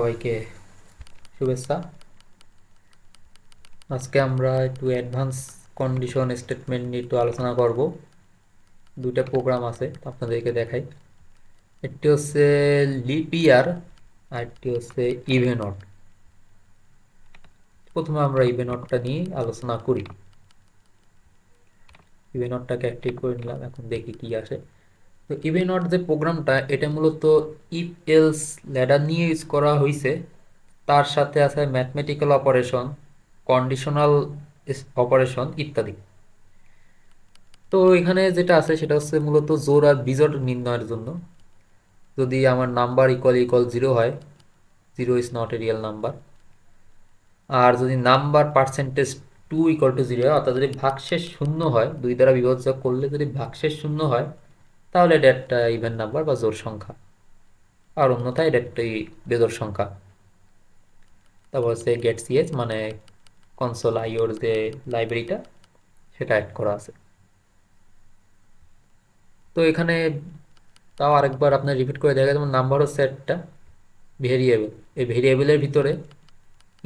সবাইকে শুভেচ্ছা। আজকে আমরা একটু অ্যাডভান্স কন্ডিশন স্টেটমেন্ট নিয়ে একটু আলোচনা করব। দুইটা প্রোগ্রাম আছে, আপনাদেরকে দেখাই। একটি হচ্ছে লিপ ইয়ার আর একটি হচ্ছে ইভেনট। প্রথমে আমরা ইভেনটটা নিয়ে আলোচনা করি। ইভেনটটাকে অ্যাক্টিভ করে নিলাম, এখন দেখি কি আসে। তো ইভেনট যে প্রোগ্রামটা, এটা মূলত ইফ এলস ল্যাডার নিয়ে ইউজ করা হয়েছে। তার সাথে আছে ম্যাথমেটিক্যাল অপারেশন, কন্ডিশনাল অপারেশন ইত্যাদি। তো এখানে যেটা আছে সেটা হচ্ছে মূলত জোড় আর বিজোড় নির্ণয়ের জন্য। যদি আমার নাম্বার ইকুয়াল ইকুয়াল জিরো হয়, zero is not a real number. আর যদি number percentage to equal to zero হয়, অর্থাৎ যদি ভাগশেষ শূন্য হয়, দুই দ্বারা বিভাজ্য করলে যদি ভাগশেষ শূন্য হয়, তাহলে এটা একটা ইভেন নাম্বার বা জোড় সংখ্যা। আর অন্যথায় এটা একটি বেজোড় সংখ্যা। তারপর হচ্ছে গেট সিএচ, মানে কনসোল আইওর যে লাইব্রেরিটা, সেটা অ্যাড করা আছে। তো এখানে তাও আরেকবার আপনার রিপিট করে দেখা, যেমন নাম্বার হচ্ছে একটা ভেরিয়েবল। এই ভেরিয়েবলের ভিতরে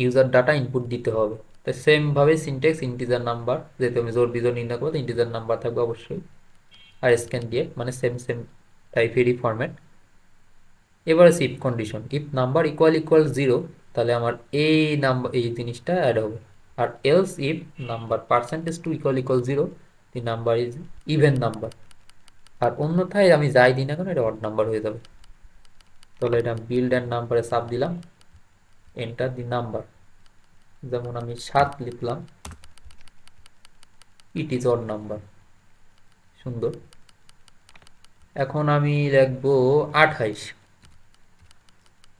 ইউজার ডাটা ইনপুট দিতে হবে। তো সেমভাবে সিনটেক্স ইন্টিজার নাম্বার, যেহেতু আমি জোর বিজোড় নির্ণয় করবো, ইন্টিজার নাম্বার থাকবে অবশ্যই। আর স্ক্যান দিয়ে, মানে সেম সেম টাইপেরই ফরম্যাট। এবারে if condition, if number equal equal zero, তাহলে আমার এই নাম্বার, এই জিনিসটা অ্যাড হবে। আর else if number percentage to equal equal zero, the number is even number. আর অন্যথায় আমি যাই দিই না কেন, এটা অড নাম্বার হয়ে যাবে। তাহলে এটা বিল্ড অ্যান্ড নাম্বারে সাব দিলাম, এন্টার দি নাম্বার। যেমন আমি 7 লিখলাম, ইট ইজ অড নাম্বার। সুন্দর। এখন আমি লিখবো 28,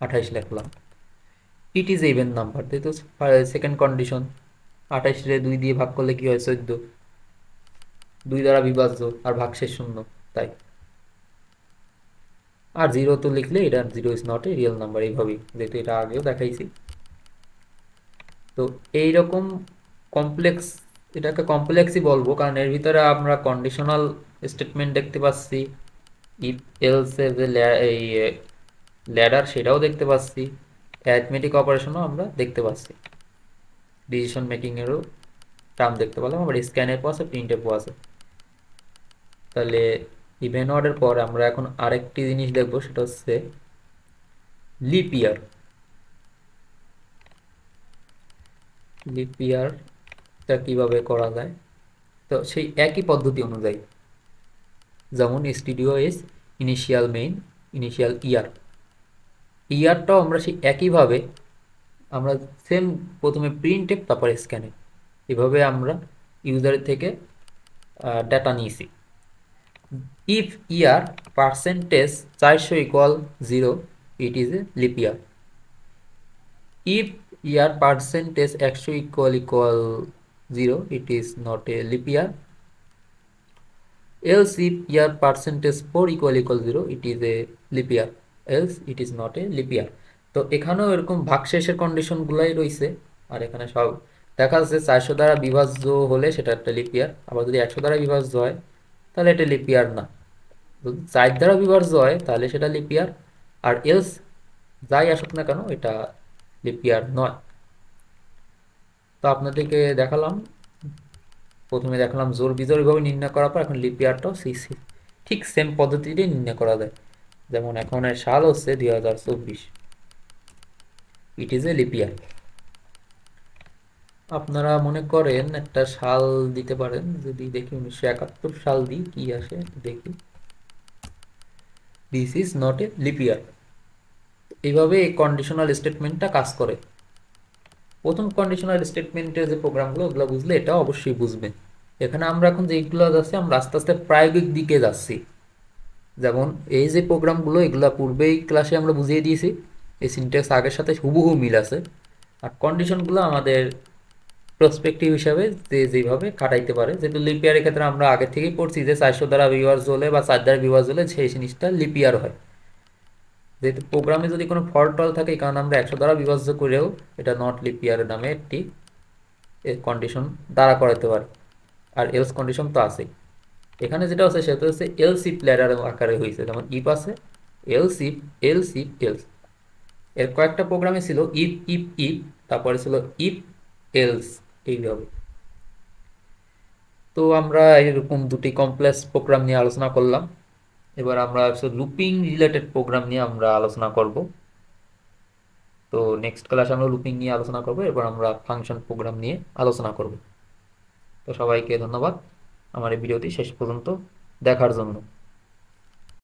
28 লিখলাম, ইট ইজ ইভেন নাম্বার। তো সেকেন্ড কন্ডিশন, 28 রে 2 দিয়ে ভাগ করলে কি হয়, 14। 2 দ্বারা বিভাজ্য আর ভাগশেষ শূন্য, তাই। আর জিরো তো লিখলে এটা zero is not a real number, এইভাবেই, যেহেতু এটা আগেও দেখাইছি। তো এইরকম কমপ্লেক্স, এটাকে কমপ্লেক্সই বলবো, কারণ এর ভিতরে আমরা কন্ডিশনাল স্টেটমেন্ট দেখতে পাচ্ছি, ইফ এলস এর যে এই ল্যাডার সেটাও দেখতে পাচ্ছি, অ্যারিথমেটিক অপারেশনও আমরা দেখতে পাচ্ছি, ডিসিশন মেকিং এরও টার্ম দেখতে পেলাম, আবার স্ক্যানের পর আছে, প্রিন্টের পর আছে। তাহলে ইভেন অর্ডের পর আমরা এখন আরেকটি জিনিস দেখবো, সেটা হচ্ছে লিপ ইয়ার। লিপ ইয়ারটা কিভাবে করা যায়, তো সেই একই পদ্ধতি অনুযায়ী, যেমন studio is initial main, initial year, ইয়ারটাও আমরা সেই একইভাবে আমরা সেম, প্রথমে প্রিন্ট এফ তারপরে স্ক্যানে, এভাবে আমরা ইউজারের থেকে ডাটা নিয়েছি। If year percentage 400 equal zero, it is a leap year. If year percentage 100 equal equal zero, it is not a leap year. else if year percentage 4 equal 0, it is a leap year, else it is not a leap year। তো এখানেও এরকম ভাগশেষের condition গুলাই রয়েছে। আর এখানে সব দেখা যাচ্ছে 400 দ্বারা বিভাজ্য হলে সেটা একটা লিপ ইয়ার, আবার যদি 100 দ্বারা বিভাজ্য হয় তাহলে এটা লিপ ইয়ার না। যদি 4 দ্বারা বিভাজ্য হয় তাহলে সেটা লিপ ইয়ার, আর এলস যাই আসুক না কেন এটা লিপ ইয়ার নয়। তো আপনাদেরকে দেখালাম, প্রথমে দেখালাম জোর বিজোড় ভাবে নির্ণয় করার পর এখন লিপ ইয়ারটাও ঠিক সেম পদ্ধতিতে নির্ণয় করা যায়। যেমন এখন সাল হচ্ছে 2024, ইট ইজ এ লিপ ইয়ার। আপনারা মনে করেন একটা সাল দিতে পারেন, যদি দেখি 1971 সাল দিই কি আসে দেখি, this is not a leap ইয়ার। এইভাবে এই কন্ডিশনাল স্টেটমেন্টটা কাজ করে। প্রথম কন্ডিশনাল স্টেটমেন্টের যে প্রোগ্রামগুলো, ওগুলো বুঝলে এটা অবশ্যই বুঝবেন। এখানে আমরা এখন যেগুলো যাচ্ছি, আমরা আস্তে আস্তে প্রায়োগিক দিকে যাচ্ছি। যেমন এই যে প্রোগ্রামগুলো, এগুলো পূর্বেই ক্লাসে আমরা বুঝিয়ে দিয়েছি, এই সিনট্যাক্স আগের সাথে হুবহু মিল আছে। আর কন্ডিশনগুলো আমাদের প্রসপেক্টিভ হিসাবে যে যেভাবে খাটাইতে পারে, যেহেতু লিপিয়ারের ক্ষেত্রে আমরা আগে থেকেই পড়ছি যে 400 দ্বারা বিভাজ্য হলে বা 4 দ্বারা বিভাজ্য হলে সেই জিনিসটা লিপিয়ার হয়। যেহেতু প্রোগ্রামে যদি কোনো ফল্ট টল থাকে, কারণ আমরা 100 দ্বারা বিভাজ্য করেও এটা নট লিপিয়ার নামে একটি কন্ডিশন দ্বারা করাতে পারে। আর এলস কন্ডিশন তো আছেই। এখানে যেটা আছে সেটা হচ্ছে এলস ইফ ল্যাডার আকারে হয়েছে, যেমন ইফ আছে, else if, else if else. এর কয়েকটা প্রোগ্রামে ছিল ইফ ইফ ইফ, তারপরে ছিল ইফ এলস, এইভাবে। তো আমরা এরকম দুটি কমপ্লেক্স প্রোগ্রাম নিয়ে আলোচনা করলাম। এবার আমরা লুপিং রিলেটেড প্রোগ্রাম নিয়ে আমরা আলোচনা করব। তো নেক্সট ক্লাসে আমরা লুপিং নিয়ে আলোচনা করব, এবার আমরা ফাংশন প্রোগ্রাম নিয়ে আলোচনা করব। তো সবাইকে ধন্যবাদ আমার এই ভিডিওটি শেষ পর্যন্ত দেখার জন্য।